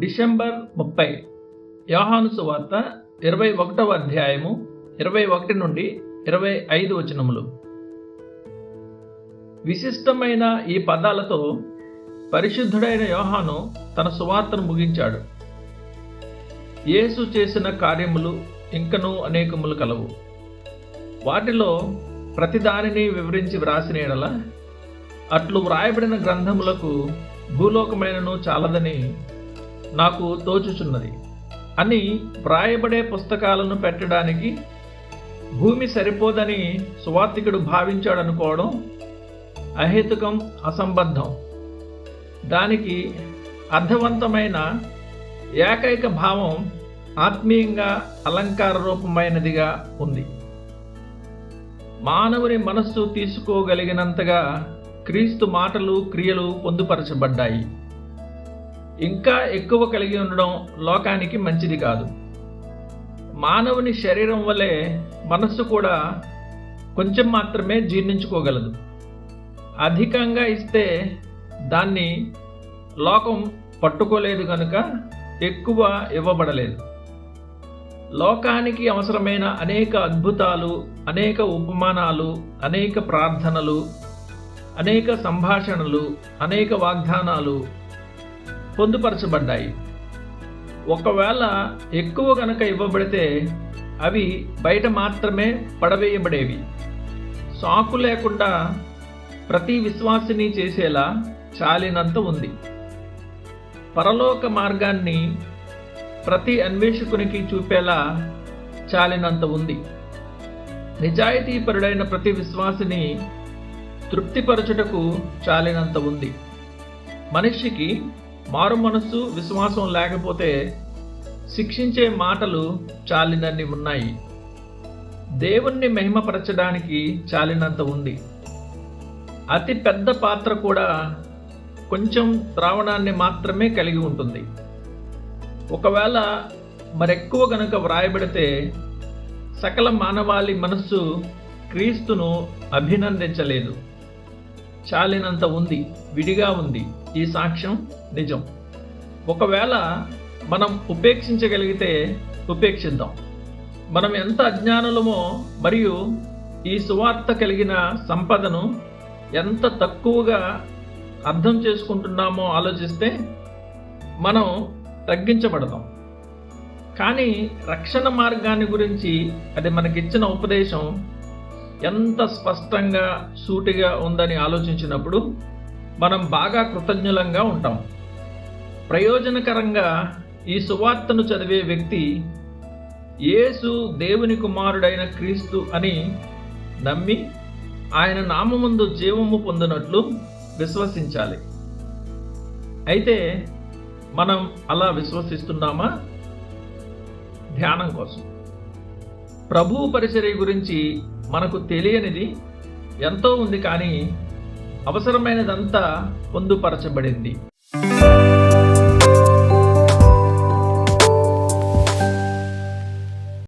December 30 యోహాను సువార్త 21వ అధ్యాయము 21 నుండి 25 వచనములు. విశిష్టమైన ఈ పదాలతో పరిశుద్ధుడైన యోహాను తన సువార్తను ముగించాడు. యేసు చేసిన కార్యములు ఇంకనూ అనేకములు కలవు. వాటిలో ప్రతిదానిని వివరించి వ్రాసిన యెడల అట్లు వ్రాయబడిన గ్రంథములకు భూలోకమైనను చాలదని నాకు తోచుచున్నది అని వ్రాయబడే పుస్తకాలను పెట్టడానికి భూమి సరిపోదని సువార్తికుడు భావించాడనుకోవడం అహేతుకం, అసంబద్ధం. దానికి అర్థవంతమైన ఏకైక భావం ఆత్మీయంగా అలంకార రూపమైనదిగా ఉంది. మానవుని మనస్సు తీసుకోగలిగినంతగా క్రీస్తు మాటలు, క్రియలు పొందుపరచబడ్డాయి. ఇంకా ఎక్కువ కలిగి ఉండడం లోకానికి మంచిది కాదు. మానవుని శరీరం వలె మనస్సు కూడా కొంచెం మాత్రమే జీర్ణించుకోగలదు. అధికంగా ఇస్తే దాన్ని లోకం పట్టుకోలేదు కనుక ఎక్కువ ఇవ్వబడలేదు. లోకానికి అవసరమైన అనేక అద్భుతాలు, అనేక ఉపమానాలు, అనేక ప్రార్థనలు, అనేక సంభాషణలు, అనేక వాగ్దానాలు పొందుపరచబడ్డాయి. ఒకవేళ ఎక్కువ కనుక ఇవ్వబడితే అవి బయట మాత్రమే పడవేయబడేవి. సాకు లేకుండా ప్రతి విశ్వాసిని చేసేలా చాలినంత ఉంది. పరలోక మార్గాన్ని ప్రతి అన్వేషకునికి చూపేలా చాలినంత ఉంది. నిజాయితీపరుడైన ప్రతి విశ్వాసిని తృప్తిపరచుటకు చాలినంత ఉంది. మనిషికి మారు మనస్సు, విశ్వాసం లేకపోతే శిక్షించే మాటలు చాలినన్ని ఉన్నాయి. దేవుణ్ణి మహిమపరచడానికి చాలినంత ఉంది. అతి పెద్ద పాత్ర కూడా కొంచెం ద్రావణాన్ని మాత్రమే కలిగి ఉంటుంది. ఒకవేళ మరెక్కువ గనుక వ్రాయబడితే సకల మానవాళి మనస్సు క్రీస్తును అభినందించలేదు. చాలినంత ఉంది, విడిగా ఉంది. ఈ సాక్ష్యం నిజం. ఒకవేళ మనం ఉపేక్షించగలిగితే ఉపేక్షిద్దాం. మనం ఎంత అజ్ఞానులమో మరియు ఈ సువార్త కలిగిన సంపదను ఎంత తక్కువగా అర్థం చేసుకుంటున్నామో ఆలోచిస్తే మనం తగ్గించబడతాం. కానీ రక్షణ మార్గాన్ని గురించి అది మనకిచ్చిన ఉపదేశం ఎంత స్పష్టంగా, సూటిగా ఉందని ఆలోచించినప్పుడు మనం బాగా కృతజ్ఞులంగా ఉంటాం. ప్రయోజనకరంగా ఈ సువార్తను చదివే వ్యక్తి యేసు దేవుని కుమారుడైన క్రీస్తు అని నమ్మి ఆయన నామముందు జీవము పొందినట్లు విశ్వసించాలి. అయితే మనం అలా విశ్వసిస్తున్నామా? ధ్యానం కోసం. ప్రభువు పరిచర్య గురించి మనకు తెలియనిది ఎంతో ఉంది, కానీ అవసరమైనదంతా పొందుపరచబడింది.